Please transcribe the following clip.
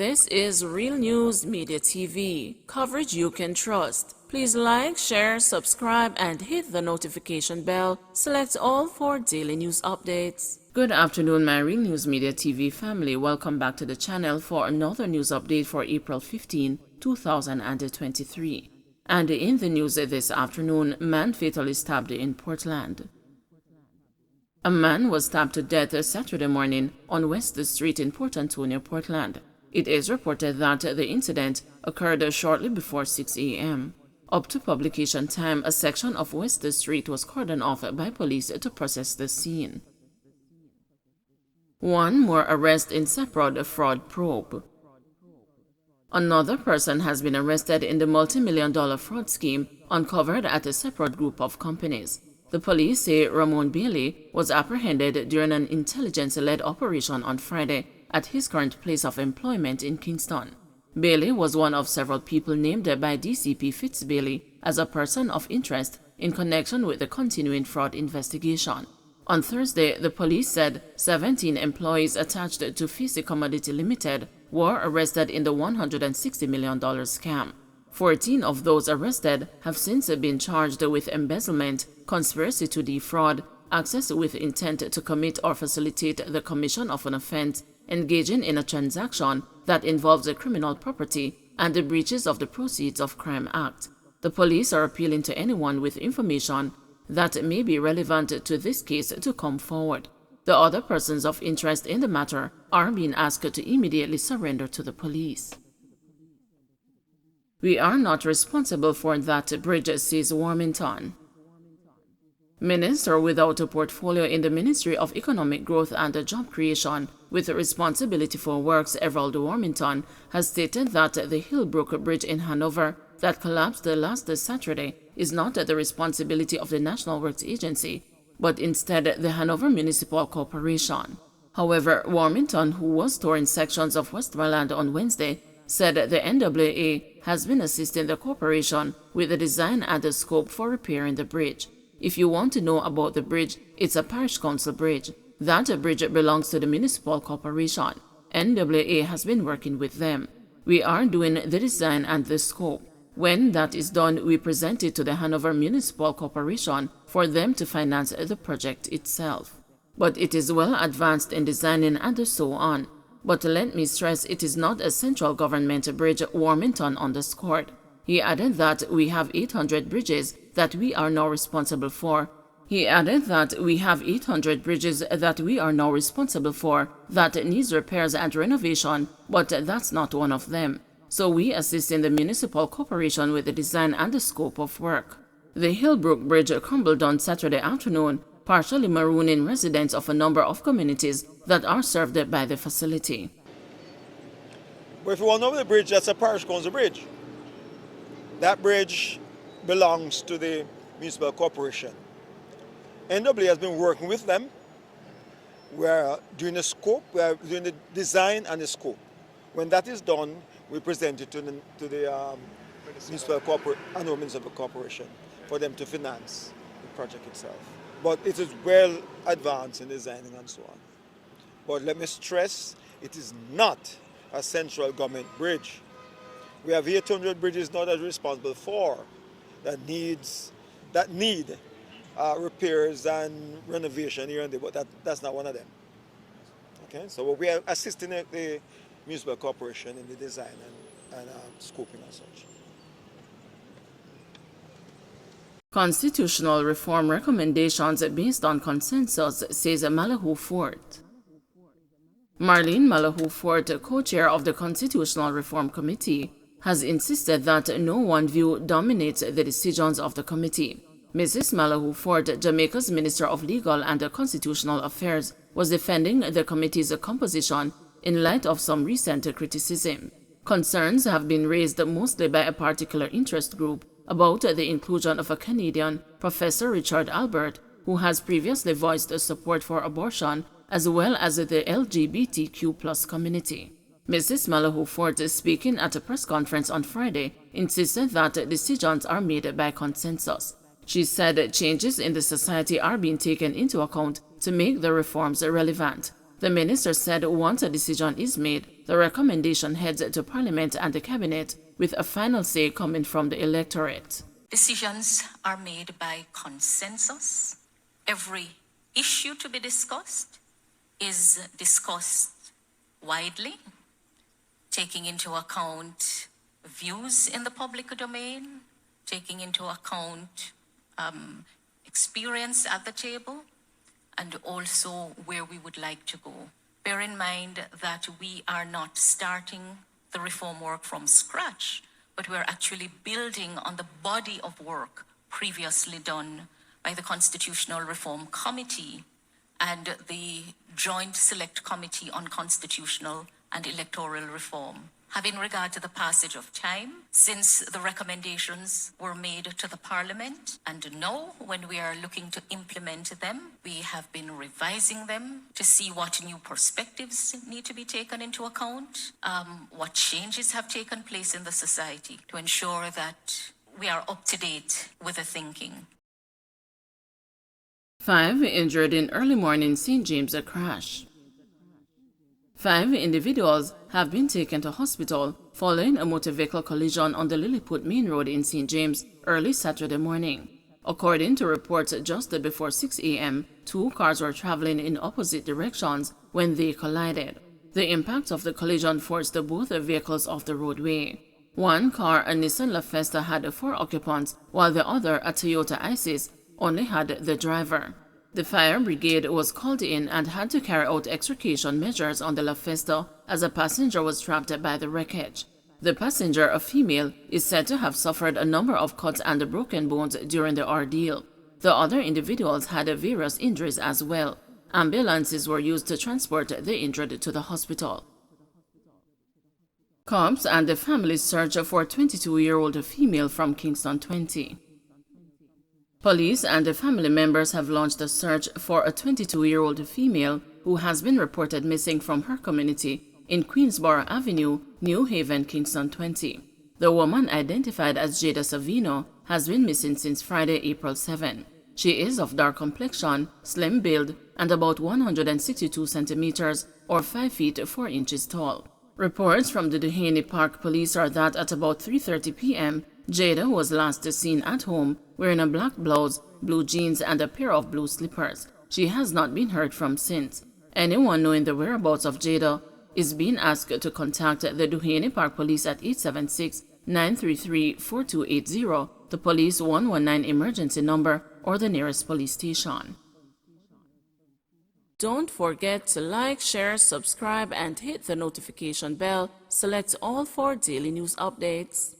This is Real News Media TV, coverage you can trust. Please like, share, subscribe, and hit the notification bell. Select all for daily news updates. Good afternoon, my Real News Media TV family. Welcome back to the channel for another news update for April 15, 2023. And in the news this afternoon, man fatally stabbed in Portland. A man was stabbed to death Saturday morning on West Street in Port Antonio, Portland. It is reported that the incident occurred shortly before 6 a.m. Up to publication time, a section of West Street was cordoned off by police to process the scene. One more arrest in separate fraud probe. Another person has been arrested in the multi-million-dollar fraud scheme uncovered at a separate group of companies. The police say Ramon Bailey was apprehended during an intelligence-led operation on Friday at his current place of employment in Kingston. Bailey was one of several people named by DCP Fitz Bailey as a person of interest in connection with the continuing fraud investigation. On Thursday, the police said 17 employees attached to Fisi Commodity Limited were arrested in the $160 million scam. 14 of those arrested have since been charged with embezzlement, conspiracy to defraud, access with intent to commit or facilitate the commission of an offense, engaging in a transaction that involves a criminal property, and the breaches of the Proceeds of Crime Act. The police are appealing to anyone with information that may be relevant to this case to come forward. The other persons of interest in the matter are being asked to immediately surrender to the police. We are not responsible for that bridge, says Warmington. Minister without a portfolio in the Ministry of Economic Growth and Job Creation with responsibility for works, Everald Warmington, has stated that the Hillbrook Bridge in Hanover that collapsed last Saturday is not the responsibility of the National Works Agency, but instead the Hanover Municipal Corporation. However, Warmington, who was touring sections of Westmoreland on Wednesday, said the NWA has been assisting the corporation with the design and the scope for repairing the bridge. If you want to know about the bridge, it's a parish council bridge. That bridge belongs to the Municipal Corporation. NWA has been working with them. We are doing the design and the scope. When that is done, we present it to the Hanover Municipal Corporation for them to finance the project itself. But it is well advanced in designing and so on. But let me stress, it is not a central government bridge, Warmington underscored. He added that we have 800 bridges that we are now responsible for. That needs repairs and renovation, but that's not one of them. So we assist in the Municipal Corporation with the design and the scope of work. The Hillbrook Bridge crumbled on Saturday afternoon, partially marooning residents of a number of communities that are served by the facility. But if you want to know the bridge, that's a parish council bridge. That bridge belongs to the Municipal Corporation. NW has been working with them. We are doing the scope, we are doing the design and the scope. When that is done, we present it to the Municipal Corporation for them to finance the project itself. But it is well advanced in designing and so on. But let me stress, it is not a central government bridge. We have 800 bridges now that we're responsible for that need repairs and renovation here and there, but that's not one of them. Okay, so we are assisting the Municipal Corporation in the design and scoping and such. Constitutional reform recommendations based on consensus, says Malahoo Fort. Marlene Malahoo Fort, co-chair of the Constitutional Reform Committee, has insisted that no one view dominates the decisions of the committee. Mrs. Malahoo Fort, Jamaica's Minister of Legal and Constitutional Affairs, was defending the committee's composition in light of some recent criticism. Concerns have been raised mostly by a particular interest group about the inclusion of a Canadian, Professor Richard Albert, who has previously voiced support for abortion, as well as the LGBTQ+ community. Mrs. Malahoo Fort, speaking at a press conference on Friday, insisted that decisions are made by consensus. She said changes in the society are being taken into account to make the reforms relevant. The minister said once a decision is made, the recommendation heads to Parliament and the Cabinet, with a final say coming from the electorate. Decisions are made by consensus. Every issue to be discussed is discussed widely, taking into account views in the public domain, taking into account experience at the table, and also where we would like to go. Bear in mind that we are not starting the reform work from scratch, but we're actually building on the body of work previously done by the Constitutional Reform Committee and the Joint Select Committee on Constitutional and Electoral Reform. Having regard to the passage of time since the recommendations were made to the Parliament, and now when we are looking to implement them, we have been revising them to see what new perspectives need to be taken into account, what changes have taken place in the society to ensure that we are up to date with the thinking. 5 injured in early morning St. James crash. 5 individuals have been taken to hospital following a motor vehicle collision on the Lilliput Main Road in St. James early Saturday morning. According to reports just before 6 a.m., 2 cars were traveling in opposite directions when they collided. The impact of the collision forced both vehicles off the roadway. One car, a Nissan LaFesta, had 4 occupants, while the other, a Toyota Isis, only had the driver. The fire brigade was called in and had to carry out extrication measures on the LaFesta as a passenger was trapped by the wreckage. The passenger, a female, is said to have suffered a number of cuts and broken bones during the ordeal. The other individuals had various injuries as well. Ambulances were used to transport the injured to the hospital. Cops and the family search for a 22-year-old female from Kingston 20. Police and the family members have launched a search for a 22-year-old female who has been reported missing from her community in Queensborough Avenue, New Haven, Kingston 20. The woman, identified as Jada Savino, has been missing since Friday, April 7. She is of dark complexion, slim build, and about 162 centimeters or 5 feet 4 inches tall. Reports from the Duhaney Park Police are that at about 3:30 p.m., Jada was last seen at home wearing a black blouse, blue jeans, and a pair of blue slippers. She has not been heard from since. Anyone knowing the whereabouts of Jada is being asked to contact the Duhaney Park Police at 876-933-4280, the police 119 emergency number, or the nearest police station. Don't forget to like, share, subscribe, and hit the notification bell. Select all for daily news updates.